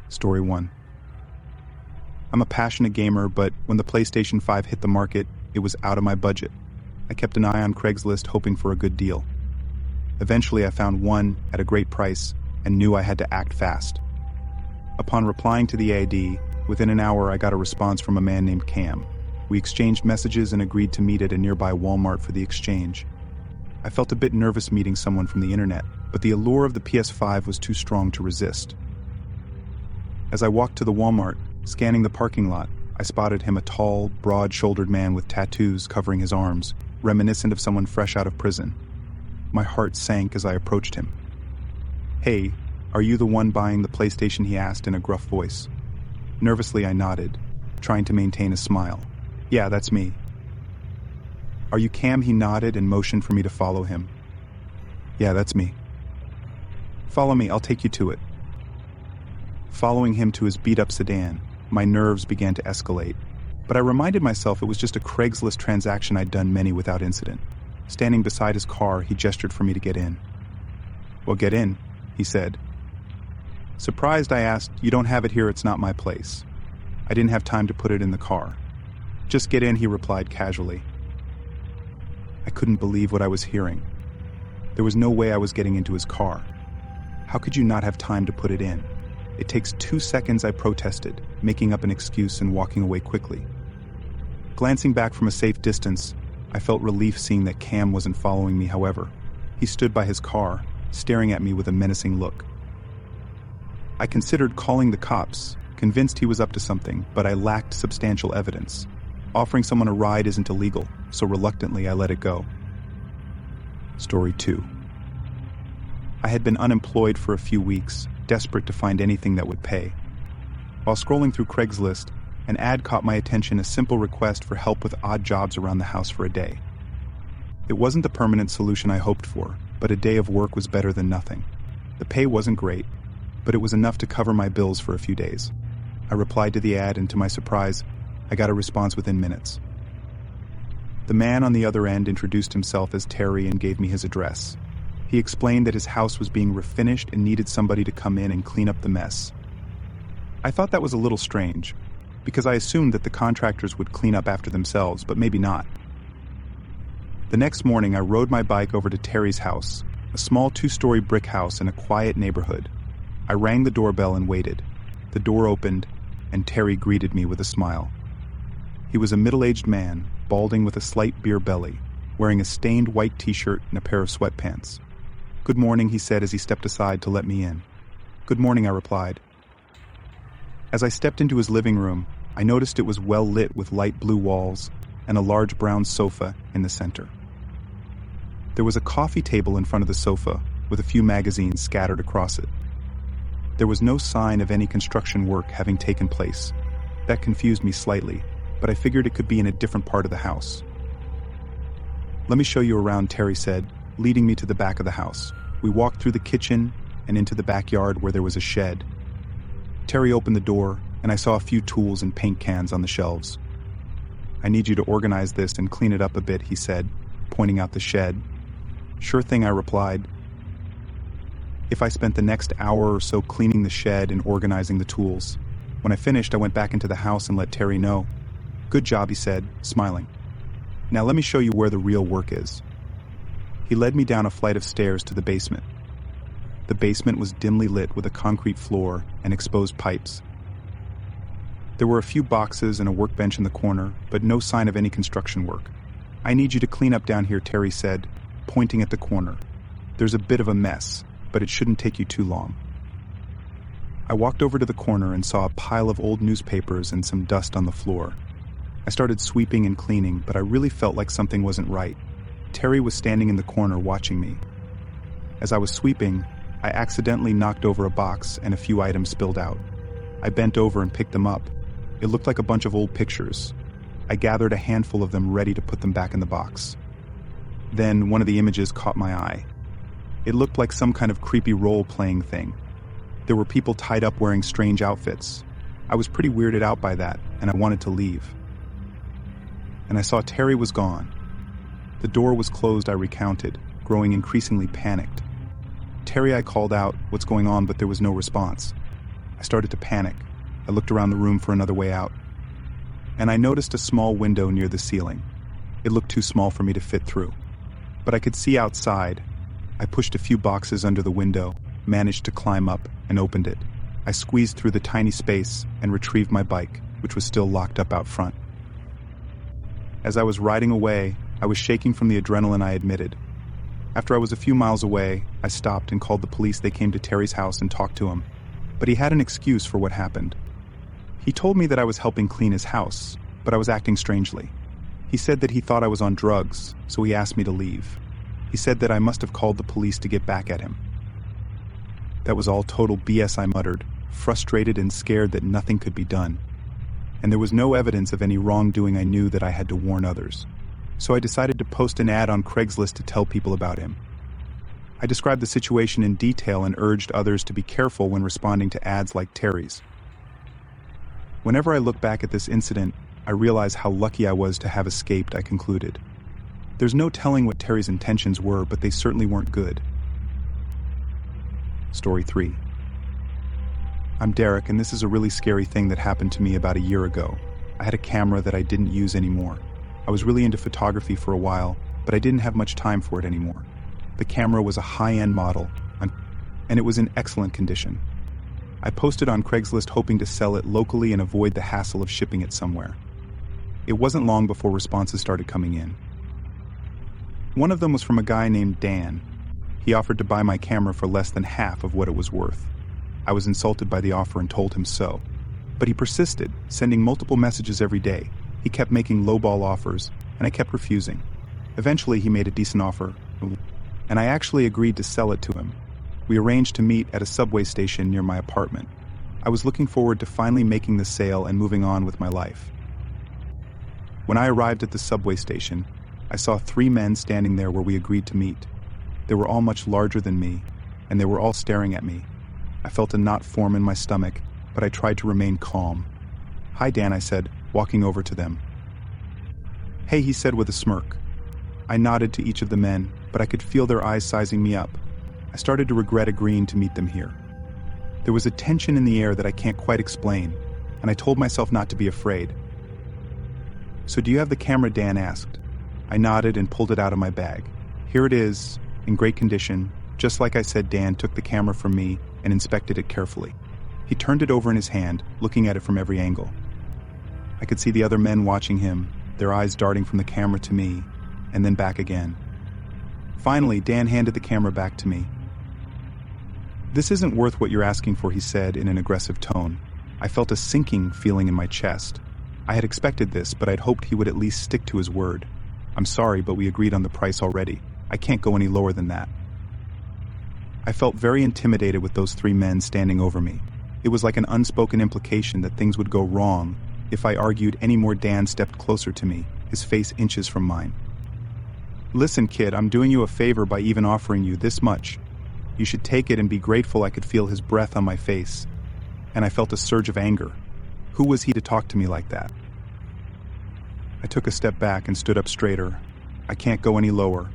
Story 1. I'm a passionate gamer, but when the PlayStation 5 hit the market, it was out of my budget. I kept an eye on Craigslist hoping for a good deal. Eventually, I found one at a great price and knew I had to act fast. Upon replying to the ad, within an hour I got a response from a man named Cam. We exchanged messages and agreed to meet at a nearby Walmart for the exchange. I felt a bit nervous meeting someone from the internet, but the allure of the PS5 was too strong to resist. As I walked to the Walmart, scanning the parking lot, I spotted him, a tall, broad-shouldered man with tattoos covering his arms, reminiscent of someone fresh out of prison. My heart sank as I approached him. "Hey, are you the one buying the PlayStation?" he asked in a gruff voice. Nervously, I nodded, trying to maintain a smile. "Yeah, that's me." "Are you Cam?" He nodded and motioned for me to follow him. "Yeah, that's me." "Follow me, I'll take you to it." Following him to his beat-up sedan, my nerves began to escalate, but I reminded myself it was just a Craigslist transaction I'd done many without incident. Standing beside his car, he gestured for me to get in. "Well, get in," he said. Surprised, I asked, "You don't have it here, it's not my place." I didn't have time to put it in the car. "Just get in," he replied casually. I couldn't believe what I was hearing. There was no way I was getting into his car. How could you not have time to put it in? "It takes 2 seconds," I protested, making up an excuse and walking away quickly. Glancing back from a safe distance, I felt relief seeing that Cam wasn't following me. However, he stood by his car, staring at me with a menacing look. I considered calling the cops, convinced he was up to something, but I lacked substantial evidence. Offering someone a ride isn't illegal, so reluctantly I let it go. Story 2. I had been unemployed for a few weeks, desperate to find anything that would pay. While scrolling through Craigslist, an ad caught my attention, a simple request for help with odd jobs around the house for a day. It wasn't the permanent solution I hoped for, but a day of work was better than nothing. The pay wasn't great, but it was enough to cover my bills for a few days. I replied to the ad, and to my surprise, I got a response within minutes. The man on the other end introduced himself as Terry and gave me his address. He explained that his house was being refinished and needed somebody to come in and clean up the mess. I thought that was a little strange, because I assumed that the contractors would clean up after themselves, but maybe not. The next morning, I rode my bike over to Terry's house, a small 2-story brick house in a quiet neighborhood. I rang the doorbell and waited. The door opened, and Terry greeted me with a smile. He was a middle-aged man, balding with a slight beer belly, wearing a stained white t-shirt and a pair of sweatpants. "Good morning," he said as he stepped aside to let me in. "Good morning," I replied. As I stepped into his living room, I noticed it was well lit with light blue walls and a large brown sofa in the center. There was a coffee table in front of the sofa with a few magazines scattered across it. There was no sign of any construction work having taken place. That confused me slightly, but I figured it could be in a different part of the house. "Let me show you around," Terry said, leading me to the back of the house. We walked through the kitchen and into the backyard where there was a shed. Terry opened the door, and I saw a few tools and paint cans on the shelves. "I need you to organize this and clean it up a bit," he said, pointing out the shed. "Sure thing," I replied. If I spent the next hour or so cleaning the shed and organizing the tools. When I finished, I went back into the house and let Terry know. "Good job," he said, smiling. "Now let me show you where the real work is." He led me down a flight of stairs to the basement. The basement was dimly lit with a concrete floor and exposed pipes. There were a few boxes and a workbench in the corner, but no sign of any construction work. "I need you to clean up down here," Terry said, pointing at the corner. "There's a bit of a mess, but it shouldn't take you too long." I walked over to the corner and saw a pile of old newspapers and some dust on the floor. I started sweeping and cleaning, but I really felt like something wasn't right. Terry was standing in the corner watching me. As I was sweeping, I accidentally knocked over a box and a few items spilled out. I bent over and picked them up. It looked like a bunch of old pictures. I gathered a handful of them ready to put them back in the box. Then one of the images caught my eye. It looked like some kind of creepy role-playing thing. There were people tied up wearing strange outfits. I was pretty weirded out by that, and I wanted to leave. And I saw Terry was gone. The door was closed, I recounted, growing increasingly panicked. "Terry," I called out, "what's going on?" but there was no response. I started to panic. I looked around the room for another way out. And I noticed a small window near the ceiling. It looked too small for me to fit through. But I could see outside. I pushed a few boxes under the window, managed to climb up, and opened it. I squeezed through the tiny space and retrieved my bike, which was still locked up out front. As I was riding away, I was shaking from the adrenaline I admitted. After I was a few miles away, I stopped and called the police. They came to Terry's house and talked to him. But he had an excuse for what happened. He told me that I was helping clean his house, but I was acting strangely. He said that he thought I was on drugs, so he asked me to leave. He said that I must have called the police to get back at him. That was all total BS, I muttered, frustrated and scared that nothing could be done. And there was no evidence of any wrongdoing. I knew that I had to warn others. So I decided to post an ad on Craigslist to tell people about him. I described the situation in detail and urged others to be careful when responding to ads like Terry's. Whenever I look back at this incident, I realize how lucky I was to have escaped, I concluded. There's no telling what Terry's intentions were, but they certainly weren't good. Story 3. I'm Derek, and this is a really scary thing that happened to me about a year ago. I had a camera that I didn't use anymore. I was really into photography for a while, but I didn't have much time for it anymore. The camera was a high-end model, and it was in excellent condition. I posted on Craigslist hoping to sell it locally and avoid the hassle of shipping it somewhere. It wasn't long before responses started coming in. One of them was from a guy named Dan. He offered to buy my camera for less than half of what it was worth. I was insulted by the offer and told him so. But he persisted, sending multiple messages every day. He kept making lowball offers, and I kept refusing. Eventually, he made a decent offer, and I actually agreed to sell it to him. We arranged to meet at a subway station near my apartment. I was looking forward to finally making the sale and moving on with my life. When I arrived at the subway station, I saw 3 men standing there where we agreed to meet. They were all much larger than me, and they were all staring at me. I felt a knot form in my stomach, but I tried to remain calm. "Hi, Dan," I said, walking over to them. "Hey," he said with a smirk. I nodded to each of the men, but I could feel their eyes sizing me up. I started to regret agreeing to meet them here. There was a tension in the air that I can't quite explain, and I told myself not to be afraid. "So do you have the camera?" Dan asked. I nodded and pulled it out of my bag. "Here it is, in great condition." Just like I said, Dan took the camera from me and inspected it carefully. He turned it over in his hand, looking at it from every angle. I could see the other men watching him, their eyes darting from the camera to me, and then back again. Finally, Dan handed the camera back to me. "This isn't worth what you're asking for," he said in an aggressive tone. I felt a sinking feeling in my chest. I had expected this, but I'd hoped he would at least stick to his word. "I'm sorry, but we agreed on the price already. I can't go any lower than that." I felt very intimidated with those 3 men standing over me. It was like an unspoken implication that things would go wrong if I argued any more. Dan stepped closer to me, his face inches from mine. "Listen, kid, I'm doing you a favor by even offering you this much. You should take it and be grateful." I could feel his breath on my face, and I felt a surge of anger. Who was he to talk to me like that? I took a step back and stood up straighter. "I can't go any lower."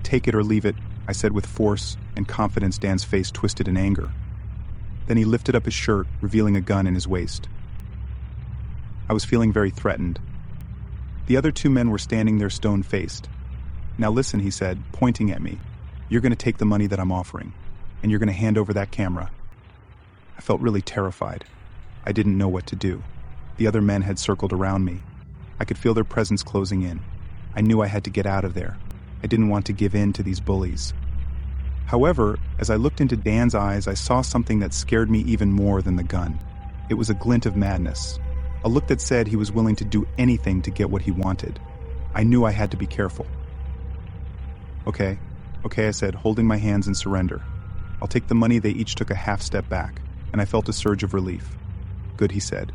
"Take it or leave it," I said with force and confidence. Dan's face twisted in anger. Then he lifted up his shirt, revealing a gun in his waist. I was feeling very threatened. The other 2 men were standing there stone-faced. "Now listen," he said, pointing at me. "You're going to take the money that I'm offering, and you're going to hand over that camera." I felt really terrified. I didn't know what to do. The other men had circled around me. I could feel their presence closing in. I knew I had to get out of there. I didn't want to give in to these bullies. However, as I looked into Dan's eyes, I saw something that scared me even more than the gun. It was a glint of madness, a look that said he was willing to do anything to get what he wanted. I knew I had to be careful. Okay, I said, holding my hands in surrender. "I'll take the money." They each took a half step back, and I felt a surge of relief. "Good," he said.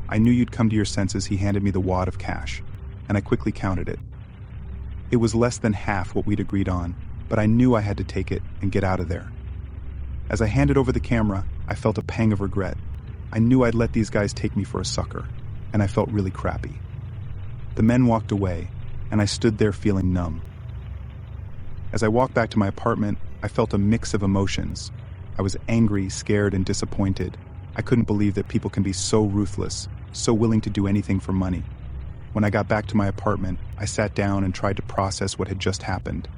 "I knew you'd come to your senses." He handed me the wad of cash, and I quickly counted it. It was less than half what we'd agreed on, but I knew I had to take it and get out of there. As I handed over the camera, I felt a pang of regret. I knew I'd let these guys take me for a sucker, and I felt really crappy. The men walked away, and I stood there feeling numb. As I walked back to my apartment, I felt a mix of emotions. I was angry, scared, and disappointed. I couldn't believe that people can be so ruthless, so willing to do anything for money. When I got back to my apartment, I sat down and tried to process what had just happened.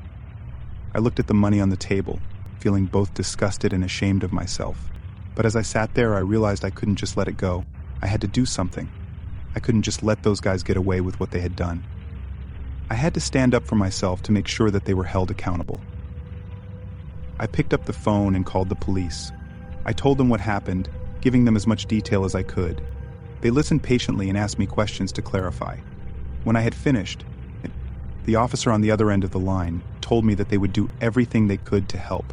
I looked at the money on the table, feeling both disgusted and ashamed of myself. But as I sat there, I realized I couldn't just let it go. I had to do something. I couldn't just let those guys get away with what they had done. I had to stand up for myself to make sure that they were held accountable. I picked up the phone and called the police. I told them what happened, giving them as much detail as I could. They listened patiently and asked me questions to clarify. When I had finished, the officer on the other end of the line told me that they would do everything they could to help.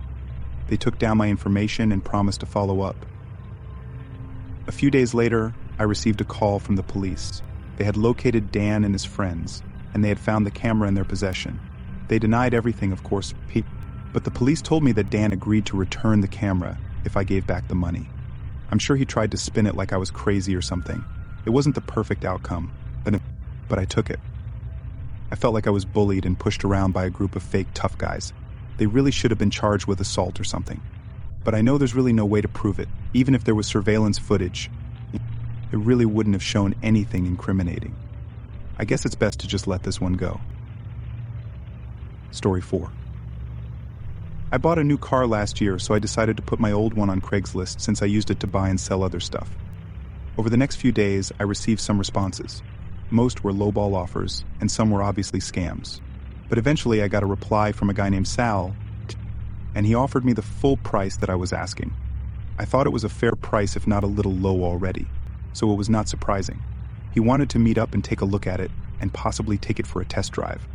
They took down my information and promised to follow up. A few days later, I received a call from the police. They had located Dan and his friends, and they had found the camera in their possession. They denied everything, of course, but the police told me that Dan agreed to return the camera if I gave back the money. I'm sure he tried to spin it like I was crazy or something. It wasn't the perfect outcome, but I took it. I felt like I was bullied and pushed around by a group of fake tough guys. They really should have been charged with assault or something. But I know there's really no way to prove it. Even if there was surveillance footage, it really wouldn't have shown anything incriminating. I guess it's best to just let this one go. Story 4. I bought a new car last year, so I decided to put my old one on Craigslist since I used it to buy and sell other stuff. Over the next few days, I received some responses. Most were lowball offers, and some were obviously scams. But eventually I got a reply from a guy named Sal, and he offered me the full price that I was asking. I thought it was a fair price, if not a little low already, so it was not surprising. He wanted to meet up and take a look at it, and possibly take it for a test drive.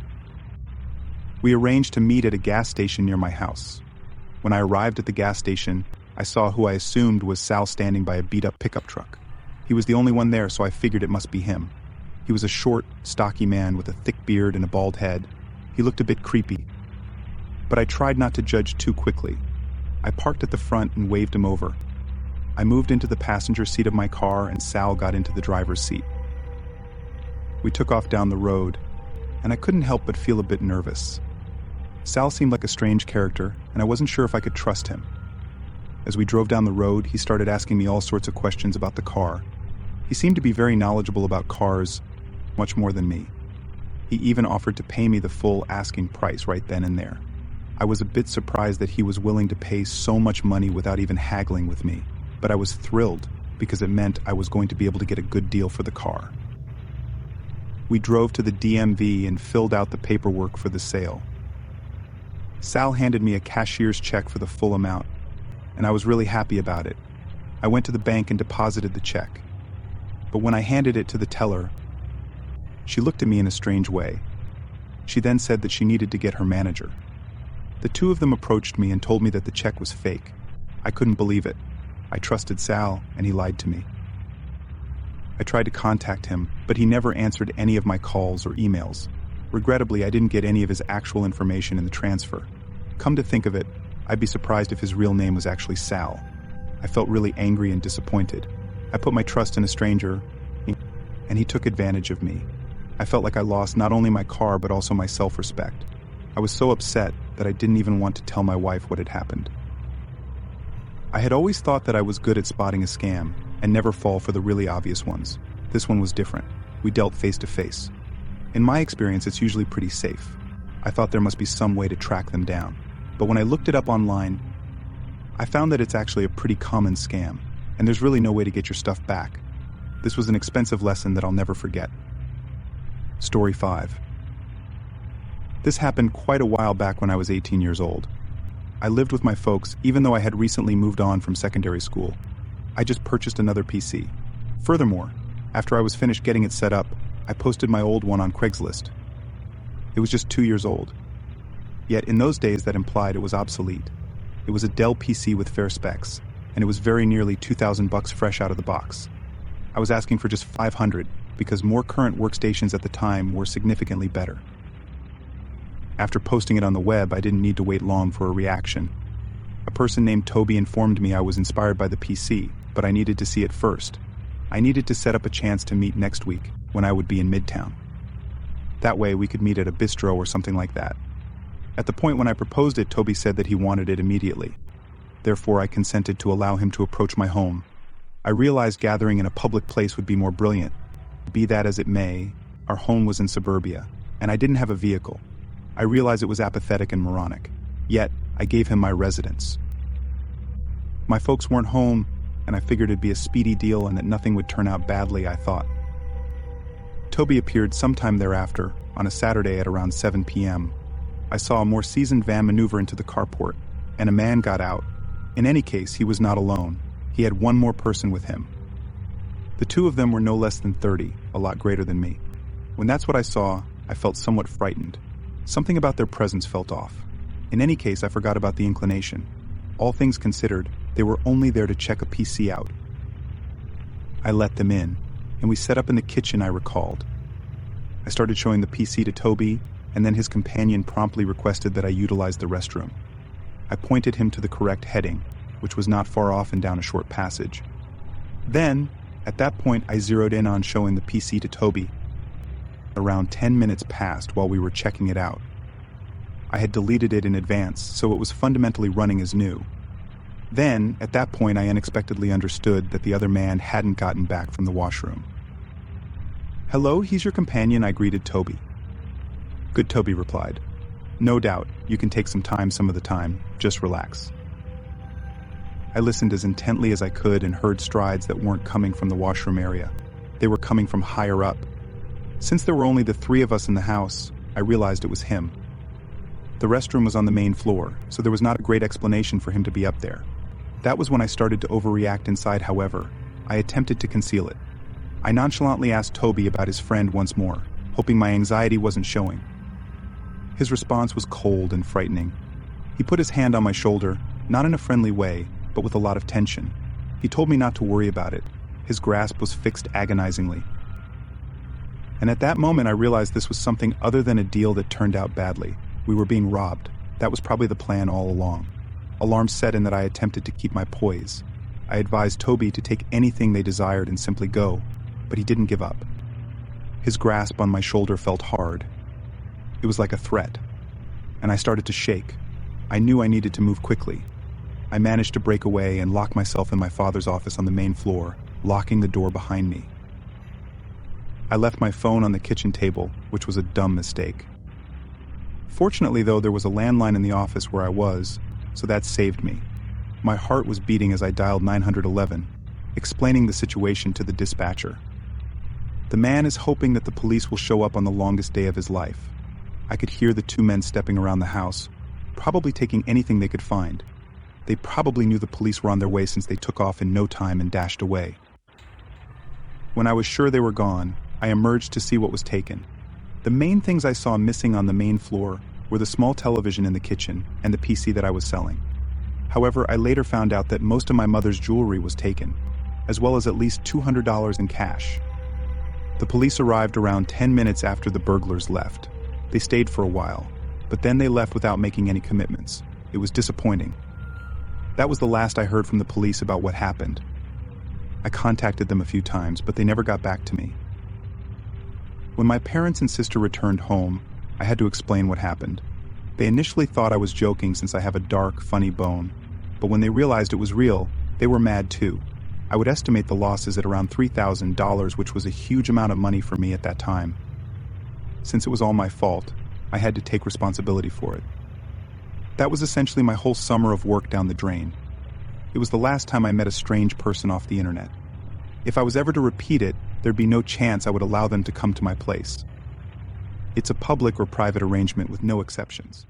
We arranged to meet at a gas station near my house. When I arrived at the gas station, I saw who I assumed was Sal standing by a beat-up pickup truck. He was the only one there, so I figured it must be him. He was a short, stocky man with a thick beard and a bald head. He looked a bit creepy, but I tried not to judge too quickly. I parked at the front and waved him over. I moved into the passenger seat of my car, and Sal got into the driver's seat. We took off down the road, and I couldn't help but feel a bit nervous. Sal seemed like a strange character, and I wasn't sure if I could trust him. As we drove down the road, he started asking me all sorts of questions about the car. He seemed to be very knowledgeable about cars, much more than me. He even offered to pay me the full asking price right then and there. I was a bit surprised that he was willing to pay so much money without even haggling with me, but I was thrilled because it meant I was going to be able to get a good deal for the car. We drove to the DMV and filled out the paperwork for the sale. Sal handed me a cashier's check for the full amount, and I was really happy about it. I went to the bank and deposited the check. But when I handed it to the teller, she looked at me in a strange way. She then said that she needed to get her manager. The two of them approached me and told me that the check was fake. I couldn't believe it. I trusted Sal, and he lied to me. I tried to contact him, but he never answered any of my calls or emails. Regrettably, I didn't get any of his actual information in the transfer. Come to think of it, I'd be surprised if his real name was actually Sal. I felt really angry and disappointed. I put my trust in a stranger, and he took advantage of me. I felt like I lost not only my car, but also my self-respect. I was so upset that I didn't even want to tell my wife what had happened. I had always thought that I was good at spotting a scam and never fall for the really obvious ones. This one was different. We dealt face to face. In my experience, it's usually pretty safe. I thought there must be some way to track them down. But when I looked it up online, I found that it's actually a pretty common scam, and there's really no way to get your stuff back. This was an expensive lesson that I'll never forget. Story 5. This happened quite a while back when I was 18 years old. I lived with my folks, even though I had recently moved on from secondary school. I just purchased another PC. Furthermore, after I was finished getting it set up, I posted my old one on Craigslist. It was just 2 years old. Yet in those days that implied it was obsolete. It was a Dell PC with fair specs, and it was very nearly $2,000 fresh out of the box. I was asking for just $500 because more current workstations at the time were significantly better. After posting it on the web, I didn't need to wait long for a reaction. A person named Toby informed me I was inspired by the PC, but I needed to see it first. I needed to set up a chance to meet next week, when I would be in Midtown. That way we could meet at a bistro or something like that. At the point when I proposed it, Toby said that he wanted it immediately. Therefore, I consented to allow him to approach my home. I realized gathering in a public place would be more brilliant. Be that as it may, our home was in suburbia, and I didn't have a vehicle. I realized it was apathetic and moronic. Yet, I gave him my residence. My folks weren't home, and I figured it'd be a speedy deal and that nothing would turn out badly, I thought. Toby appeared sometime thereafter, on a Saturday at around 7 p.m. I saw a more seasoned van maneuver into the carport, and a man got out. In any case, he was not alone. He had one more person with him. The two of them were no less than 30, a lot greater than me. When that's what I saw, I felt somewhat frightened. Something about their presence felt off. In any case, I forgot about the inclination. All things considered, they were only there to check a PC out. I let them in, and we set up in the kitchen, I recalled. I started showing the PC to Toby, and then his companion promptly requested that I utilize the restroom. I pointed him to the correct heading, which was not far off and down a short passage. Then, at that point, I zeroed in on showing the PC to Toby. Around 10 minutes passed while we were checking it out. I had deleted it in advance, so it was fundamentally running as new. Then, at that point, I unexpectedly understood that the other man hadn't gotten back from the washroom. "Hello, he's your companion," I greeted Toby. "Good," Toby replied. "No doubt, you can take some time some of the time, just relax." I listened as intently as I could and heard strides that weren't coming from the washroom area. They were coming from higher up. Since there were only the three of us in the house, I realized it was him. The restroom was on the main floor, so there was not a great explanation for him to be up there. That was when I started to overreact inside, however. I attempted to conceal it. I nonchalantly asked Toby about his friend once more, hoping my anxiety wasn't showing. His response was cold and frightening. He put his hand on my shoulder, not in a friendly way, but with a lot of tension. He told me not to worry about it. His grasp was fixed agonizingly. And at that moment I realized this was something other than a deal that turned out badly. We were being robbed. That was probably the plan all along. Alarms set in that I attempted to keep my poise. I advised Toby to take anything they desired and simply go, but he didn't give up. His grasp on my shoulder felt hard. It was like a threat, and I started to shake. I knew I needed to move quickly. I managed to break away and lock myself in my father's office on the main floor, locking the door behind me. I left my phone on the kitchen table, which was a dumb mistake. Fortunately, though, there was a landline in the office where I was, so that saved me. My heart was beating as I dialed 911, explaining the situation to the dispatcher. The man is hoping that the police will show up on the longest day of his life. I could hear the two men stepping around the house, probably taking anything they could find. They probably knew the police were on their way since they took off in no time and dashed away. When I was sure they were gone, I emerged to see what was taken. The main things I saw missing on the main floor were the small television in the kitchen and the PC that I was selling. However, I later found out that most of my mother's jewelry was taken, as well as at least $200 in cash. The police arrived around 10 minutes after the burglars left. They stayed for a while, but then they left without making any commitments. It was disappointing. That was the last I heard from the police about what happened. I contacted them a few times, but they never got back to me. When my parents and sister returned home, I had to explain what happened. They initially thought I was joking since I have a dark, funny bone, but when they realized it was real, they were mad too. I would estimate the losses at around $3,000, which was a huge amount of money for me at that time. Since it was all my fault, I had to take responsibility for it. That was essentially my whole summer of work down the drain. It was the last time I met a strange person off the internet. If I was ever to repeat it, there'd be no chance I would allow them to come to my place. It's a public or private arrangement with no exceptions.